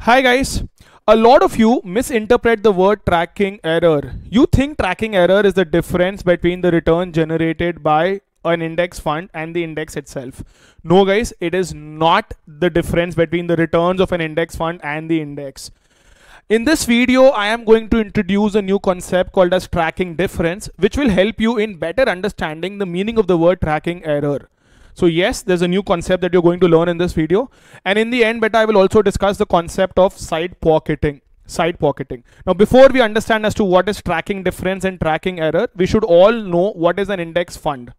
Hi guys, a lot of you misinterpret the word tracking error. You think tracking error is the difference between the return generated by an index fund and the index itself. No guys, it is not the difference between the returns of an index fund and the index. In this video, I am going to introduce a new concept called as tracking difference, which will help you in better understanding the meaning of the word tracking error. So yes, there's a new concept that you're going to learn in this video. And in the end, I will also discuss the concept of side pocketing. Now, before we understand as to what is tracking difference and tracking error, we should all know what is an index fund.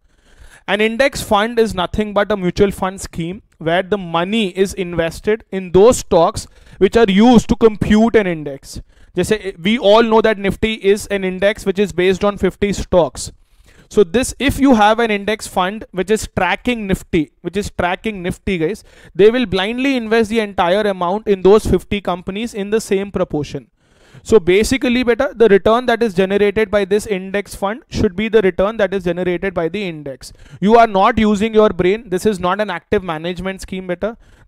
An index fund is nothing but a mutual fund scheme where the money is invested in those stocks which are used to compute an index. We all know that Nifty is an index which is based on 50 stocks. So if you have an index fund which is tracking Nifty guys, they will blindly invest the entire amount in those 50 companies in the same proportion. So basically the return that is generated by this index fund should be the return that is generated by the index. You are not using your brain. This is not an active management scheme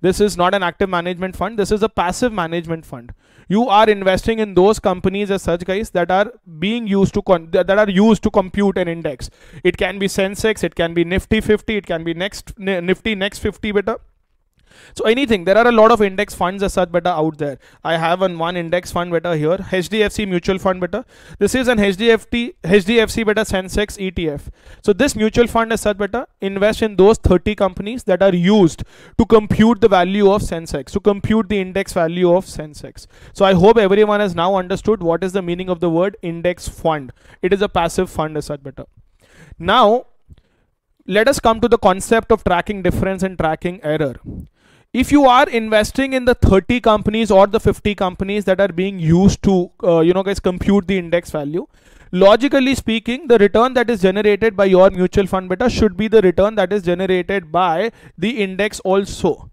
This is not an active management fund. This is a passive management fund. You are investing in those companies as such guys that are being used to compute an index. It can be Sensex, it can be Nifty 50, it can be Nifty Next 50 So anything, there are a lot of index funds as such out there. I have one index fund here, HDFC mutual fund This is an HDFC Sensex ETF. So this mutual fund as such invest in those 30 companies that are used to compute the value of Sensex, to compute the index value of Sensex. So I hope everyone has now understood what is the meaning of the word index fund. It is a passive fund as such Now, let us come to the concept of tracking difference and tracking error. If you are investing in the 30 companies or the 50 companies that are being used to, compute the index value, logically speaking, the return that is generated by your mutual fund should be the return that is generated by the index also.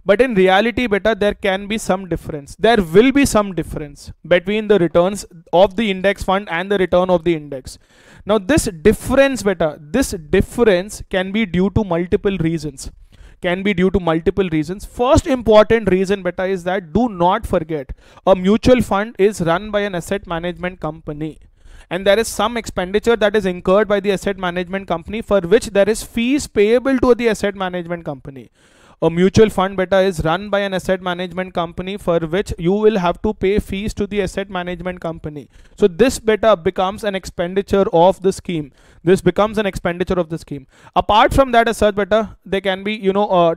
But in reality, there can be some difference. There will be some difference between the returns of the index fund and the return of the index. Now, this difference can be due to multiple reasons. First important reason is that do not forget a mutual fund is run by an asset management company, and there is some expenditure that is incurred by the asset management company for which there is fees payable to the asset management company. A mutual fund is run by an asset management company for which you will have to pay fees to the asset management company. So this becomes an expenditure of the scheme. Apart from that as such there can be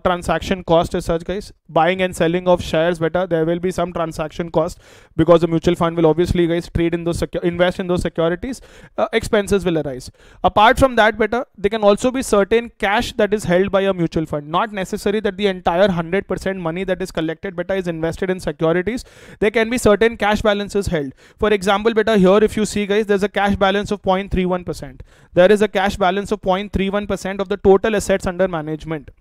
transaction cost as such guys. Buying and selling of shares there will be some transaction cost because the mutual fund will obviously guys trade in those invest in those securities. Expenses will arise. Apart from that there can also be certain cash that is held by a mutual fund. Not necessary that the entire 100% money that is collected is invested in securities. There can be certain cash balances held. For example here if you see guys, there's a cash balance of 0.31%. There is a cash balance of 0.31% of the total assets under management.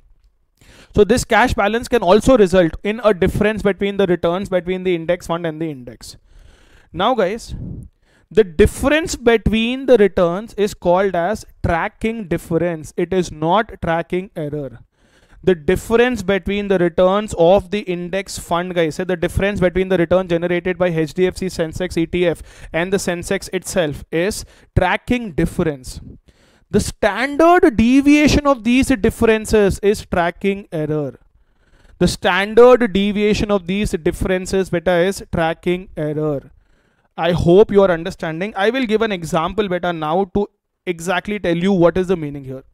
So this cash balance can also result in a difference between the returns between the index fund and the index. Now guys, the difference between the returns is called as tracking difference. It is not tracking error. The difference between the returns of the index fund guys, the difference between the return generated by HDFC Sensex ETF and the Sensex itself is tracking difference. The standard deviation of these differences is tracking error. The standard deviation of these differences is tracking error. I hope you are understanding. I will give an example now to exactly tell you what is the meaning here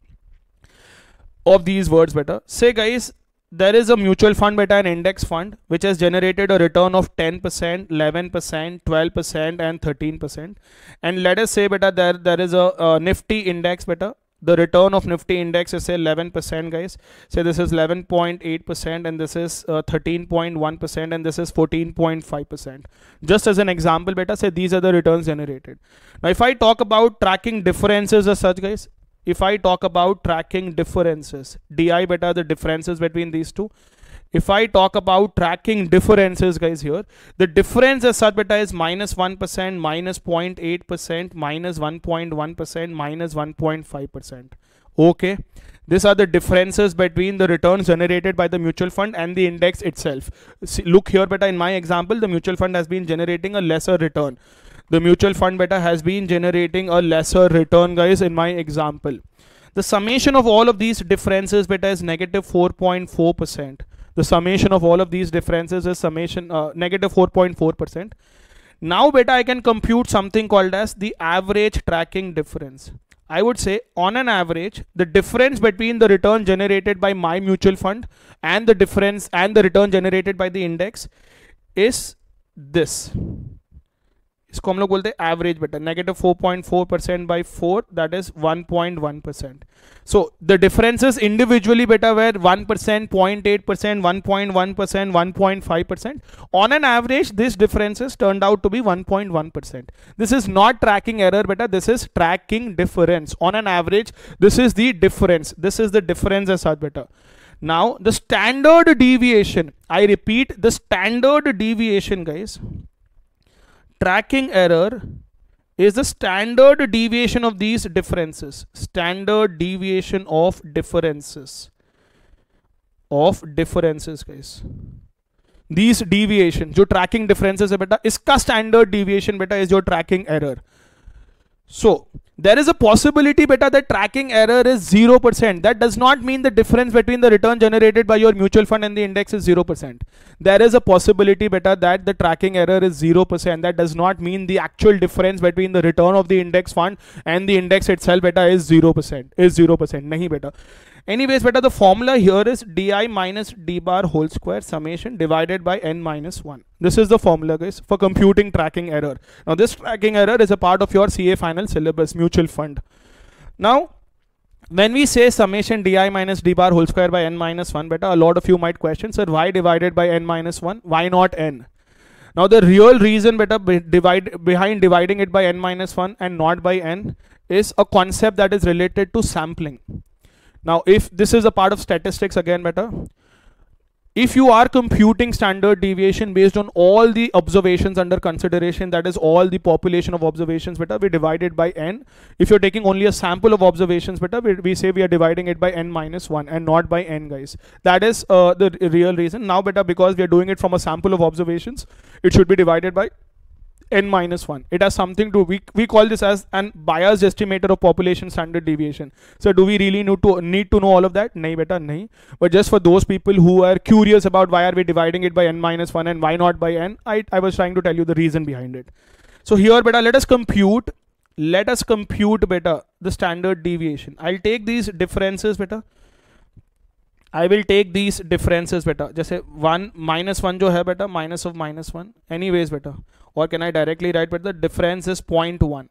of these words Say guys, there is a mutual fund an index fund which has generated a return of 10%, 11%, 12% and 13%. And let us say there is a Nifty index the return of Nifty index is say 11% guys. Say this is 11.8% and this is 13.1% and this is 14.5%. Just as an example say these are the returns generated. Now if I talk about tracking differences as such guys, if I talk about tracking differences, DI the differences between these two. If I talk about tracking differences guys here, the difference as such is -1%, -0.8%, -1.1%, -1.5%. Okay. These are the differences between the returns generated by the mutual fund and the index itself. See, look here beta, in my example, the mutual fund has been generating a lesser return. The mutual fund beta has been generating a lesser return, guys, in my example. The summation of all of these differences beta is negative 4.4%. The summation of all of these differences is summation negative 4.4%. Now beta, I can compute something called as the average tracking difference. I would say on an average, the difference between the return generated by my mutual fund and the difference and the return generated by the index is this. इसको हम लोग बोलते हैं average बेटा, negative 4.4% by 4, that is 1.1%. So the differences individually beta were 1%, 0.8%, 1.1%, 1.5%. On an average, these differences turned out to be 1.1%. This is not tracking error beta, this is tracking difference. On an average, this is the difference. This is the difference as such beta. Now the standard deviation, I repeat, the standard deviation, guys. Tracking error is the standard deviation of these differences. Standard deviation of differences. Guys. These deviation, जो tracking differences है बेटा, इसका standard deviation बेटा is your tracking error. So there is a possibility beta that tracking error is 0%. That does not mean the difference between the return generated by your mutual fund and the index is 0%. There is a possibility beta that the tracking error is 0%. That does not mean the actual difference between the return of the index fund and the index itself beta is 0%. Nahi beta. Anyways beta, the formula here is di minus d bar whole square summation divided by n minus 1. This is the formula, guys, for computing tracking error. Now this tracking error is a part of your CA final syllabus, mutual fund. Now when we say summation di minus d bar whole square by n minus 1 beta, a lot of you might question, sir, why divided by n minus 1? Why not n? Now the real reason beta behind dividing it by n minus 1 and not by n is a concept that is related to sampling. Now if this is a part of statistics again beta, if you are computing standard deviation based on all the observations under consideration, that is all the population of observations beta, we divide it by n. If you're taking only a sample of observations beta, we say we are dividing it by n minus 1 and not by n, guys. That is the real reason. Now beta, because we are doing it from a sample of observations, it should be divided by n minus 1. It has something to, we call this as an biased estimator of population standard deviation. So do we really need to know all of that? Nahi beta, nahi. But just for those people who are curious about why are we dividing it by n minus 1 and why not by n, I was trying to tell you the reason behind it. So here beta, let us compute beta the standard deviation. I'll take these differences beta. I will take these differences beta. जैसे 1 minus 1 जो है beta, minus of minus 1. Anyways beta, or can I directly write beta? The difference is 0.1.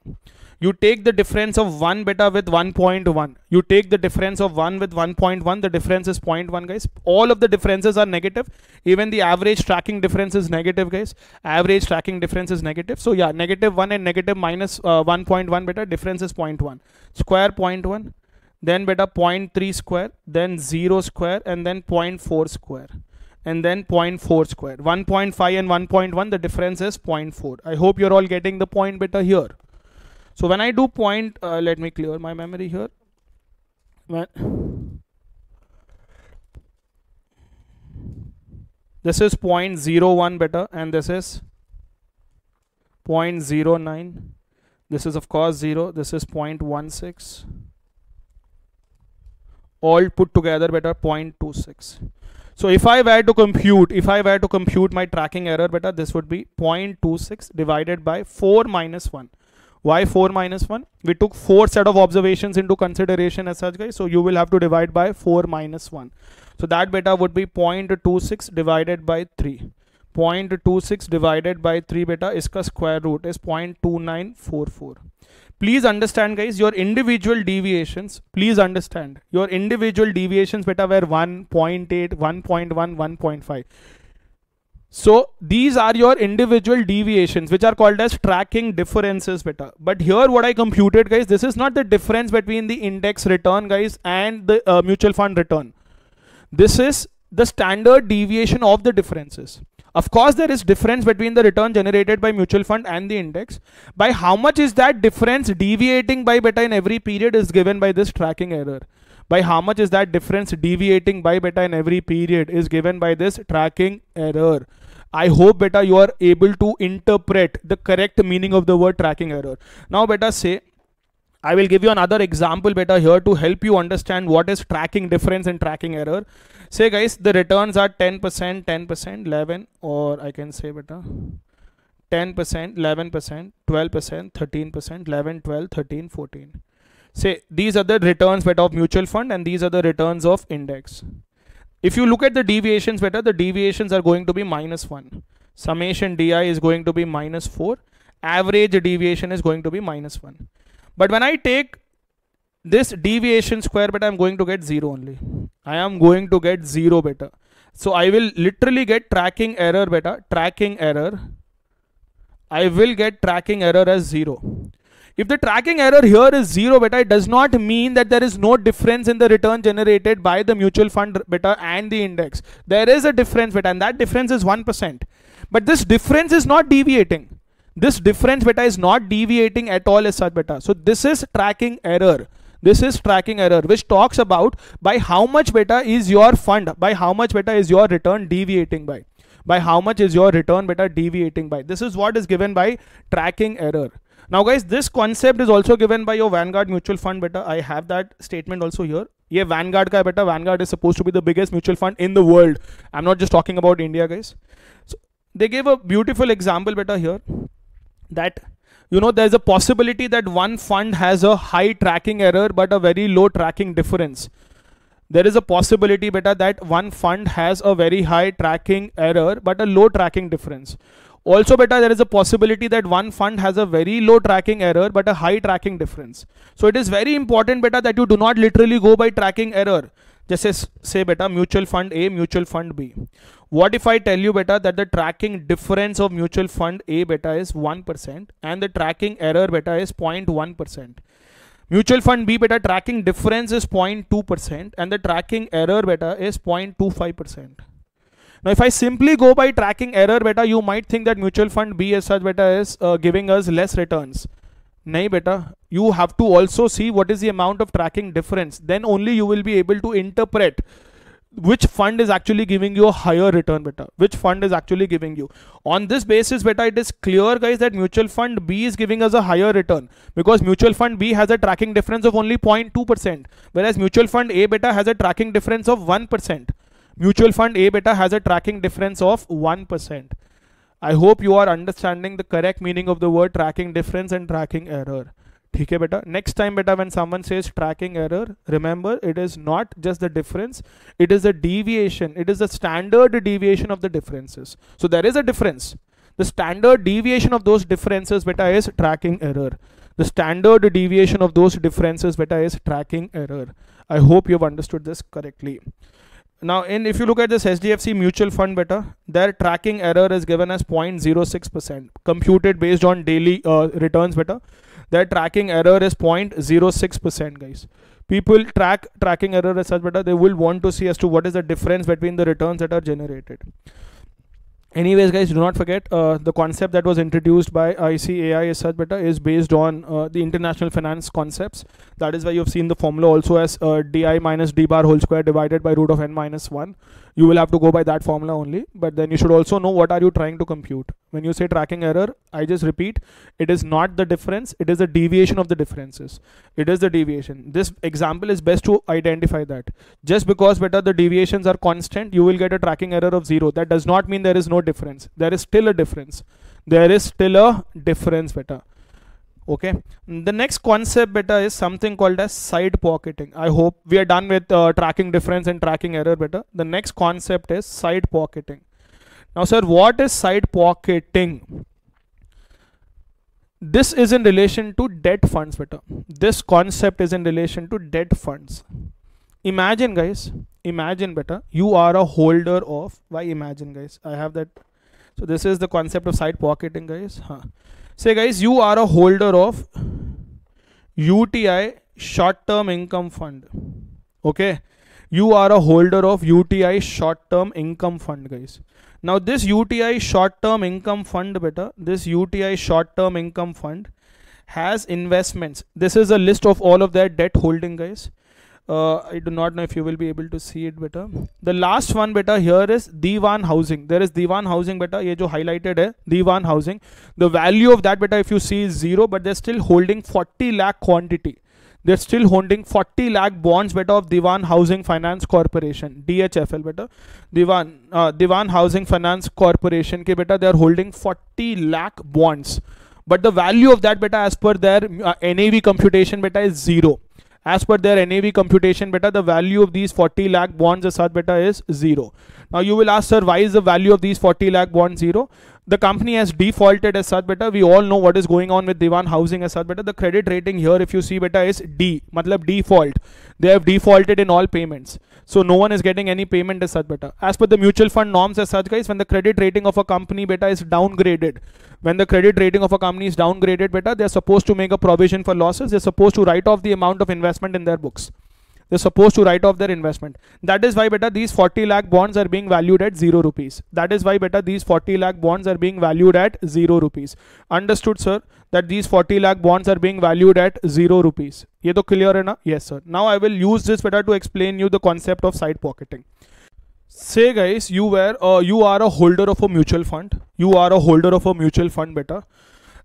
You take the difference of 1 beta with 1.1. You take the difference of 1 with 1.1. The difference is 0.1, guys. All of the differences are negative. Even the average tracking difference is negative, guys. Average tracking difference is negative. So yeah, negative 1 and negative minus 1.1 beta, difference is 0.1. Square 0.1. Then beta 0.3 square, then 0 square, and then 0.4 square, and then 0.4 square. 1.5 and 1.1, the difference is 0.4. I hope you're all getting the point beta here. So when I do let me clear my memory here. This is 0.01 beta, and this is 0.09. This is of course 0. This is 0.16. All put together beta 0.26. So if I were to compute my tracking error beta, this would be 0.26 divided by 4 minus 1. Why 4 minus 1? We took 4 set of observations into consideration as such, guys. So you will have to divide by 4 minus 1. So that beta would be 0.26 divided by 3. 0.26 divided by 3 beta, iska square root is 0.2944. Please understand, guys, your individual deviations, beta were 1, 0.8, 1.1, 1.5. So these are your individual deviations, which are called as tracking differences beta. But here what I computed, guys, this is not the difference between the index return, guys, and the mutual fund return. This is the standard deviation of the differences. Of course, there is difference between the return generated by mutual fund and the index. By how much is that difference deviating by beta in every period is given by this tracking error. by how much is that difference deviating by beta in every period is given by this tracking error. I hope beta you are able to interpret the correct meaning of the word tracking error. Now beta say, I will give you another example beta here to help you understand what is tracking difference and tracking error. Say guys, the returns are 10%, 10%, 11, or I can say beta 10%, 11%, 12%, 13%, 11, 12, 13, 14. Say these are the returns beta of mutual fund and these are the returns of index. If you look at the deviations beta, the deviations are going to be -1. Summation DI is going to be -4. Average deviation is going to be -1. But when I take this deviation square beta, I'm going to get 0 only. I am going to get 0 beta. So I will literally get tracking error beta, tracking error. I will get tracking error as 0. If the tracking error here is 0 beta, it does not mean that there is no difference in the return generated by the mutual fund beta and the index. There is a difference beta, and that difference is 1%. But this difference is not deviating. This difference beta is not deviating at all as such beta. So this is tracking error. This is tracking error, which talks about by how much beta is your fund, by how much beta is your return deviating by how much is your return beta deviating by. This is what is given by tracking error. Now guys, this concept is also given by your Vanguard mutual fund beta. I have that statement also here. ये Vanguard का beta. Vanguard is supposed to be the biggest mutual fund in the world. I'm not just talking about India guys. So they gave a beautiful example beta here, that there's a possibility that one fund has a high tracking error but a very low tracking difference. There is a possibility beta that one fund has a very high tracking error but a low tracking difference. Also beta, there is a possibility that one fund has a very low tracking error but a high tracking difference. So it is very important beta that you do not literally go by tracking error. Just say beta mutual fund A, mutual fund B. What if I tell you beta that the tracking difference of mutual fund A beta is 1% and the tracking error beta is 0.1%. Mutual fund B beta tracking difference is 0.2% and the tracking error beta is 0.25%. Now if I simply go by tracking error beta, you might think that mutual fund B as such beta is giving us less returns. Nahi beta, you have to also see what is the amount of tracking difference. Then only you will be able to interpret which fund is actually giving you a higher return beta, which fund is actually giving you. On this basis beta, it is clear guys that mutual fund B is giving us a higher return because mutual fund B has a tracking difference of only 0.2%, whereas mutual fund A beta has a tracking difference of 1%. Mutual fund A beta has a tracking difference of 1%. I hope you are understanding the correct meaning of the word tracking difference and tracking error. Okay beta. Next time beta, when someone says tracking error, remember it is not just the difference, it is the deviation. It is the standard deviation of the differences. So there is a difference. The standard deviation of those differences beta is tracking error. The standard deviation of those differences beta is tracking error. I hope you have understood this correctly. Now if you look at this HDFC mutual fund beta, their tracking error is given as 0.06%, computed based on daily returns beta. Their tracking error is 0.06% guys. People tracking error as such beta, they will want to see as to what is the difference between the returns that are generated. Anyways guys, do not forget the concept that was introduced by ICAI as such beta is based on the international finance concepts. That is why you've seen the formula also as di minus d bar whole square divided by root of n minus 1. You will have to go by that formula only, but then you should also know what are you trying to compute. When you say tracking error, I just repeat, it is not the difference, it is the deviation of the differences. It is the deviation. This example is best to identify that. Just because beta the deviations are constant, you will get a tracking error of 0. That does not mean there is no difference. There is still a difference. There is still a difference beta. Okay, the next concept beta is something called as side pocketing. I hope we are done with tracking difference and tracking error beta. The next concept is side pocketing. Now sir, what is side pocketing? This is in relation to debt funds beta. This concept is in relation to debt funds. Imagine guys, imagine beta, you are a holder of, why imagine guys, I have that. So this is the concept of side pocketing guys. Say guys, you are a holder of UTI short-term income fund. Okay, you are a holder of UTI short-term income fund guys. Now this UTI short-term income fund beta, this UTI short-term income fund has investments. This is a list of all of their debt holding guys. I do not know if you will be able to see it better. The last one beta here is Diwan Housing. There is Diwan Housing beta, ye jo highlighted hai, Diwan Housing. The value of that beta if you see is 0, but they're still holding 40 lakh quantity. They're still holding 40 lakh bonds beta of Diwan Housing Finance Corporation, DHFL beta. Diwan Housing Finance Corporation ke beta, they are holding 40 lakh bonds. But the value of that beta as per their NAV computation beta is 0. As per their NAV computation beta, the value of these 40 lakh bonds as such beta is 0. Now you will ask, sir, why is the value of these 40 lakh bonds 0? The company has defaulted as such beta. We all know what is going on with Diwan Housing as such beta. The credit rating here, if you see beta, is D, matlab default. They have defaulted in all payments. So no one is getting any payment as such beta. As per the mutual fund norms as such guys, when the credit rating of a company beta is downgraded, when the credit rating of a company is downgraded beta, they're supposed to make a provision for losses. They're supposed to write off the amount of investment in their books. They're supposed to write off their investment. That is why beta these 40 lakh bonds are being valued at 0 rupees. That is why beta these 40 lakh bonds are being valued at 0 rupees. Understood, sir? That these 40 lakh bonds are being valued at 0 rupees. Ye to clear hai na? Yes, sir. Now I will use this beta to explain you the concept of side pocketing. Say guys, you are a holder of a mutual fund. You are a holder of a mutual fund beta.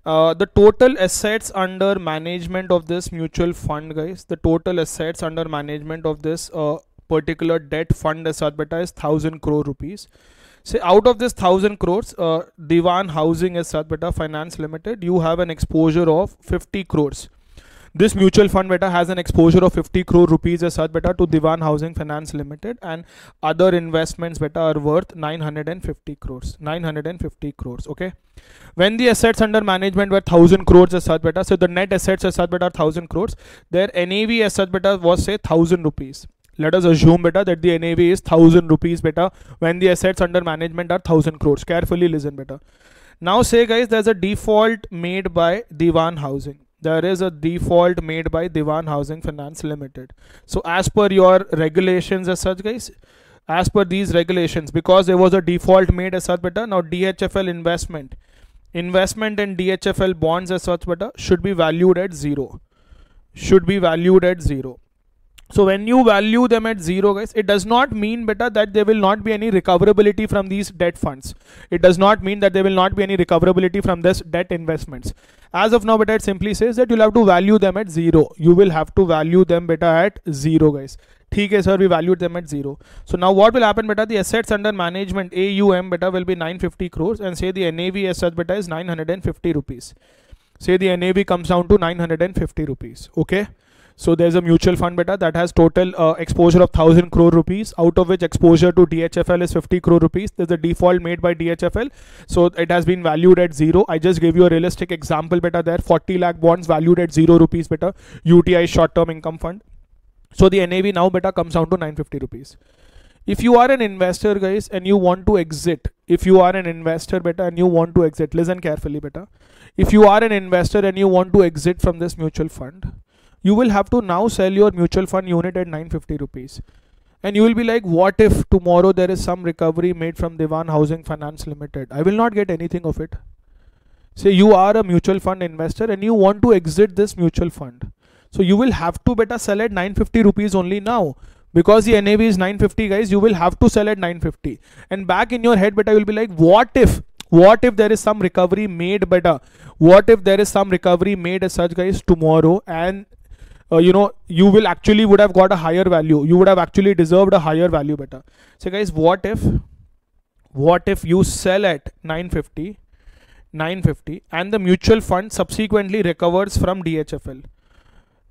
The total assets under management of this mutual fund guys, the total assets under management of this particular debt fund as such beta is 1000 crore rupees. Say out of this 1000 crores, Diwan Housing as such beta Finance Limited, you have an exposure of 50 crores. This mutual fund beta has an exposure of 50 crore rupees as such beta to Diwan Housing Finance Limited, and other investments beta are worth 950 crores. 950 crores. Okay. When the assets under management were 1000 crores as such beta, so the net assets as such beta are 1000 crores. Their NAV as such beta was say 1000 rupees. Let us assume beta that the NAV is 1000 rupees beta when the assets under management are 1000 crores. Carefully listen beta. Now say guys, there's a default made by Diwan Housing. There is a default made by Diwan Housing Finance Limited. So as per your regulations as such guys, as per these regulations, because there was a default made as such beta, now DHFL investment in DHFL bonds as such beta should be valued at 0. Should be valued at 0. So when you value them at 0 guys, it does not mean beta that there will not be any recoverability from these debt funds. It does not mean that there will not be any recoverability from this debt investments. As of now beta, it simply says that you'll have to value them at 0. You will have to value them beta at 0 guys. Okay sir, we valued them at 0. So now what will happen beta, the assets under management AUM beta will be 950 crores, and say the NAV as such beta is 950 rupees. Say the NAV comes down to 950 rupees. Okay. So there's a mutual fund beta that has total exposure of 1000 crore rupees, out of which exposure to DHFL is 50 crore rupees. There's a default made by DHFL. So it has been valued at 0. I just gave you a realistic example beta there. 40 lakh bonds valued at 0 rupees beta. UTI short-term income fund. So the NAV now beta comes down to 950 rupees. If you are an investor guys and you want to exit, if you are an investor beta and you want to exit, listen carefully beta. If you are an investor and you want to exit from this mutual fund, you will have to now sell your mutual fund unit at 950 rupees. And you will be like, what if tomorrow there is some recovery made from Diwan Housing Finance Limited? I will not get anything of it. Say you are a mutual fund investor and you want to exit this mutual fund. So you will have to beta sell at 950 rupees only now. Because the NAV is 950 guys, you will have to sell at 950. And back in your head beta, you will be like, what if there is some recovery made beta? What if there is some recovery made as such guys tomorrow, and you know, you will actually would have got a higher value. You would have actually deserved a higher value better. So guys, what if you sell at 950 and the mutual fund subsequently recovers from DHFL,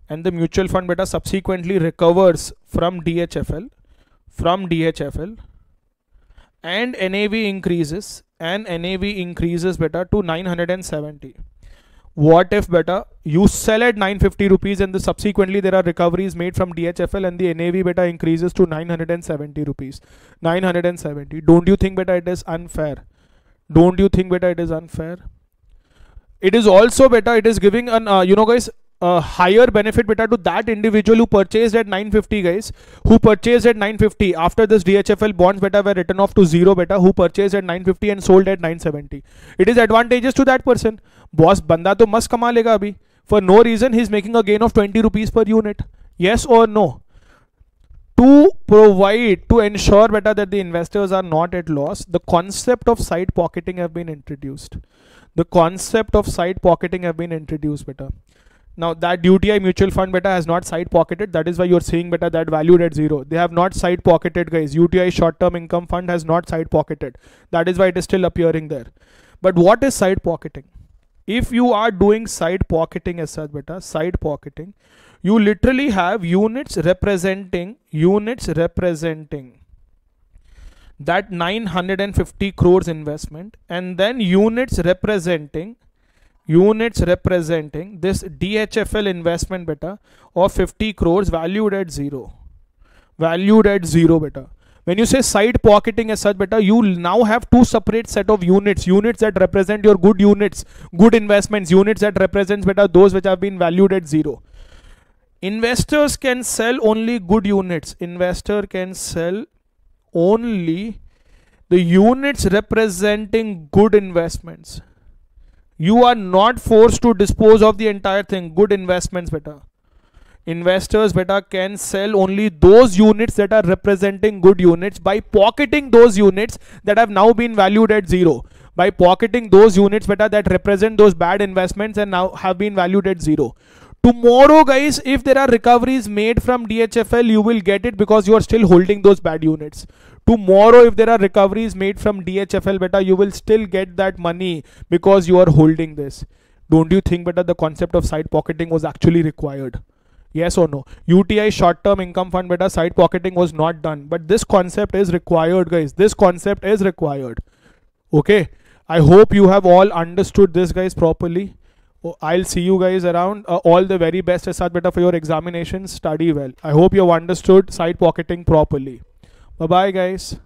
and the mutual fund beta subsequently recovers from DHFL, and NAV increases beta to 970. What if beta you sell at 950 rupees and subsequently there are recoveries made from DHFL and the NAV beta increases to 970 rupees. 970. Don't you think beta it is unfair? Don't you think beta it is unfair? It is also beta, it is giving an you know guys, a higher benefit beta to that individual who purchased at 950 guys, who purchased at 950 after this DHFL bonds beta were written off to 0 beta, who purchased at 950 and sold at 970. It is advantageous to that person. Boss banda to mast kama lega abhi. For no reason he is making a gain of 20 rupees per unit. Yes or no? to ensure better that the investors are not at loss, the concept of side pocketing have been introduced. The concept of side pocketing have been introduced better. Now that UTI mutual fund beta has not side pocketed, that is why you're seeing better that valued at 0. They have not side pocketed, guys. UTI short term income fund has not side pocketed. That is why it is still appearing there. But what is side pocketing? If you are doing side pocketing as such beta, side pocketing, you literally have units representing that 950 crores investment, and then units representing this DHFL investment beta of 50 crores valued at 0 beta. When you say side pocketing as such beta, you now have two separate set of units that represent your good units, good investments, units that represents beta those which have been valued at 0. Investors can sell only good units. Investor can sell only the units representing good investments. You are not forced to dispose of the entire thing. Good investments beta. Investors beta can sell only those units that are representing good units by pocketing those units that have now been valued at 0. By pocketing those units beta that represent those bad investments and now have been valued at 0. Tomorrow, guys, if there are recoveries made from DHFL, you will get it because you are still holding those bad units. Tomorrow, if there are recoveries made from DHFL beta, you will still get that money because you are holding this. Don't you think beta the concept of side pocketing was actually required? Yes or no? UTI short term income fund beta side pocketing was not done, but this concept is required, guys. This concept is required. Okay, I hope you have all understood this, guys, properly. I'll see you guys around. All the very best as such beta for your examinations. Study well. I hope you have understood side pocketing properly. Bye bye, guys.